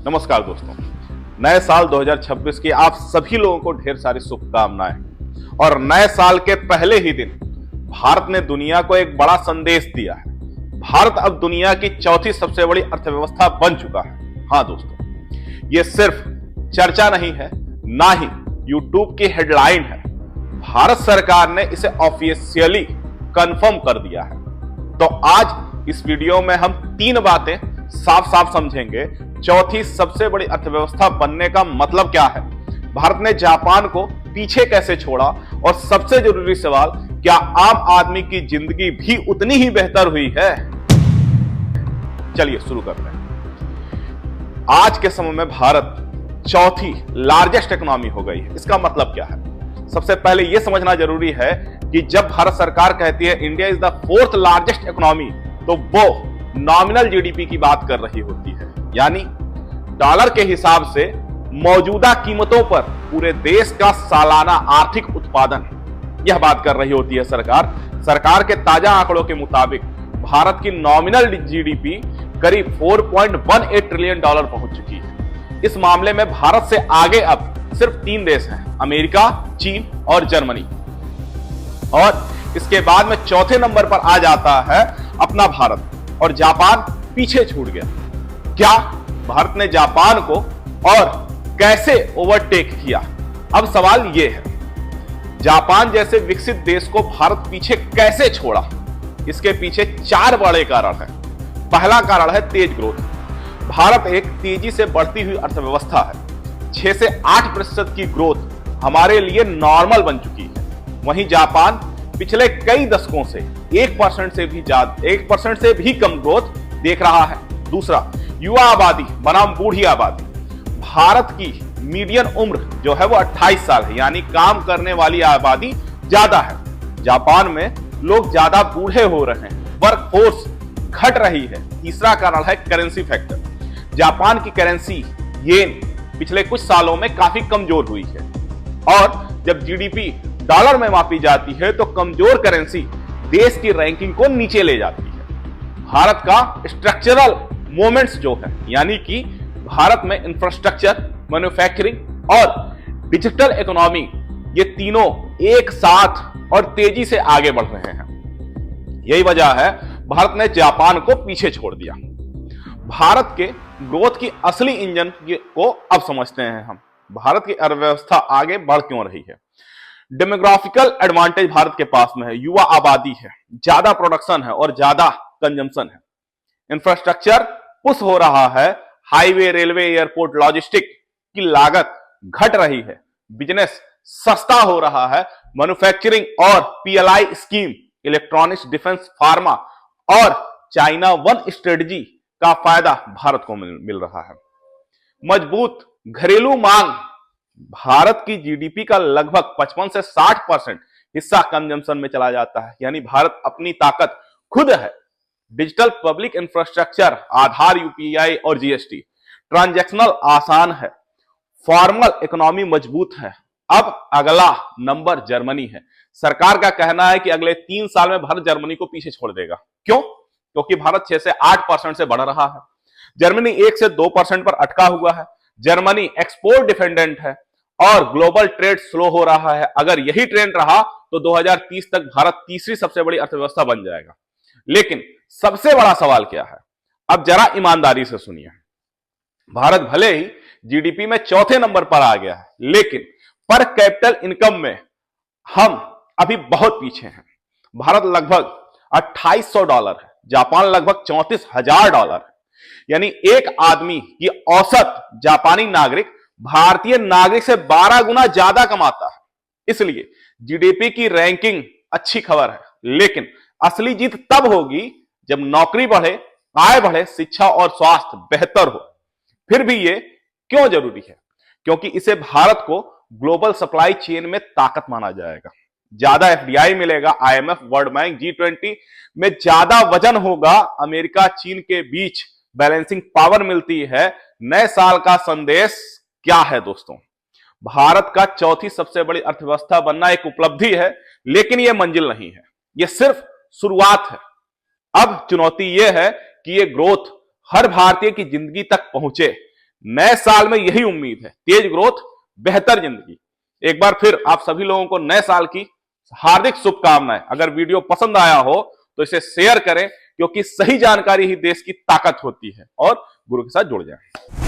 नमस्कार दोस्तों, नए साल 2026 की आप सभी लोगों को ढेर सारी शुभकामनाएं। और नए साल के पहले ही दिन भारत ने दुनिया को एक बड़ा संदेश दिया है। भारत अब दुनिया की चौथी सबसे बड़ी अर्थव्यवस्था बन चुका है। हाँ दोस्तों, ये सिर्फ चर्चा नहीं है, ना ही यूट्यूब की हेडलाइन है। भारत सरकार ने इसे ऑफिशियली कंफर्म कर दिया है। तो आज इस वीडियो में हम तीन बातें साफ साफ समझेंगे। चौथी सबसे बड़ी अर्थव्यवस्था बनने का मतलब क्या है, भारत ने जापान को पीछे कैसे छोड़ा, और सबसे जरूरी सवाल, क्या आम आदमी की जिंदगी भी उतनी ही बेहतर हुई है। चलिए शुरू करते हैं। आज के समय में भारत चौथी लार्जेस्ट इकोनॉमी हो गई है। इसका मतलब क्या है? सबसे पहले यह समझना जरूरी है कि जब भारत सरकार कहती है India is the fourth largest economy, तो वो नॉमिनल जीडीपी की बात कर रही होती है, यानी डॉलर के हिसाब से मौजूदा कीमतों पर पूरे देश का सालाना आर्थिक उत्पादन, यह बात कर रही होती है सरकार। सरकार के ताजा आंकड़ों के मुताबिक भारत की नॉमिनल जीडीपी करीब 4.18 ट्रिलियन डॉलर पहुंच चुकी है। इस मामले में भारत से आगे अब सिर्फ तीन देश हैं, अमेरिका, चीन और जर्मनी। और इसके बाद में चौथे नंबर पर आ जाता है अपना भारत, और जापान पीछे छूट गया। क्या भारत ने जापान को और कैसे ओवरटेक किया? अब सवाल यह है, जापान जैसे विकसित देश को भारत पीछे कैसे छोड़ा? इसके पीछे चार बड़े कारण हैं। पहला कारण है तेज ग्रोथ। भारत एक तेजी से बढ़ती हुई अर्थव्यवस्था है। 6 से 8% की ग्रोथ हमारे लिए नॉर्मल बन चुकी है। वहीं जापान पिछले कई दशकों से 1% से भी कम ग्रोथ देख रहा है। दूसरा, युवा आबादी बनाम बूढ़ी आबादी। भारत की मीडियन उम्र जो है वो 28 साल है, यानी काम करने वाली आबादी ज्यादा है। जापान में लोग ज्यादा बूढ़े हो रहे हैं, वर्क फोर्स घट रही है। तीसरा कारण है करेंसी फैक्टर। जापान की करेंसी येन पिछले कुछ सालों में काफी कमजोर हुई है, और जब जीडीपी डॉलर में मापी जाती है तो कमजोर करेंसी देश की रैंकिंग को नीचे ले जाती है। भारत का स्ट्रक्चरल मोमेंट्स जो है, यानी कि भारत में इंफ्रास्ट्रक्चर, मैन्युफैक्चरिंग और डिजिटल इकोनॉमी, ये तीनों एक साथ और तेजी से आगे बढ़ रहे हैं। यही वजह है भारत ने जापान को पीछे छोड़ दिया। भारत के ग्रोथ की असली इंजन को अब समझते हैं हम। भारत की अर्थव्यवस्था आगे बढ़ क्यों रही है? डेमोग्राफिकल एडवांटेज भारत के पास में है। युवा आबादी है, ज्यादा प्रोडक्शन है और ज्यादा कंजम्पशन है। इंफ्रास्ट्रक्चर पुश हो रहा है। हाईवे, रेलवे, एयरपोर्ट, लॉजिस्टिक की लागत घट रही है। बिजनेस सस्ता हो रहा है। मैन्युफैक्चरिंग और PLI scheme, electronics, defence, pharma और चाइना वन स्ट्रेटजी का फायदा भारत को मिल रहा है। मजबूत घरेलू मांग। भारत की जीडीपी का लगभग 55 से 60% हिस्सा कंजम्पशन में चला जाता है, यानी भारत अपनी ताकत खुद है। डिजिटल पब्लिक इंफ्रास्ट्रक्चर, आधार, यूपीआई और जीएसटी, ट्रांजैक्शनल आसान है। फॉर्मल इकोनॉमी मजबूत है। अब अगला नंबर जर्मनी है। सरकार का कहना है कि अगले 3 साल में भारत जर्मनी को पीछे छोड़ देगा। क्यों? क्योंकि भारत 6 से 8% से बढ़ रहा है, जर्मनी 1 से 2% पर अटका हुआ है। जर्मनी एक्सपोर्ट डिपेंडेंट है और ग्लोबल ट्रेड स्लो हो रहा है। अगर यही ट्रेंड रहा तो 2030 तक भारत तीसरी सबसे बड़ी अर्थव्यवस्था बन जाएगा। लेकिन सबसे बड़ा सवाल क्या है? अब जरा ईमानदारी से सुनिए। भारत भले ही जीडीपी में चौथे नंबर पर आ गया है, लेकिन पर कैपिटल इनकम में हम अभी बहुत पीछे हैं। भारत लगभग $2800 है, जापान लगभग $34,000 है। यानी एक आदमी की औसत जापानी नागरिक भारतीय नागरिक से 12 गुना ज्यादा कमाता है। इसलिए जीडीपी की रैंकिंग अच्छी खबर है, लेकिन असली जीत तब होगी जब नौकरी बढ़े, आय बढ़े, शिक्षा और स्वास्थ्य बेहतर हो। फिर भी ये क्यों जरूरी है? क्योंकि इसे भारत को ग्लोबल सप्लाई चेन में ताकत माना जाएगा। ज्यादा एफडीआई मिलेगा, आईएमएफ, वर्ल्ड बैंक, G20 में ज्यादा वजन होगा। अमेरिका, चीन के बीच बैलेंसिंग पावर मिलती है। नए साल का संदेश क्या है दोस्तों? भारत का चौथी सबसे बड़ी अर्थव्यवस्था बनना एक उपलब्धि है, लेकिन यह मंजिल नहीं है, यह सिर्फ शुरुआत है। अब चुनौती यह है कि यह ग्रोथ हर भारतीय की जिंदगी तक पहुंचे। नए साल में यही उम्मीद है, तेज ग्रोथ, बेहतर जिंदगी। एक बार फिर आप सभी लोगों को नए साल की हार्दिक शुभकामनाएं। अगर वीडियो पसंद आया हो तो इसे शेयर करें, क्योंकि सही जानकारी ही देश की ताकत होती है। और गुरु के साथ जुड़ जाएं।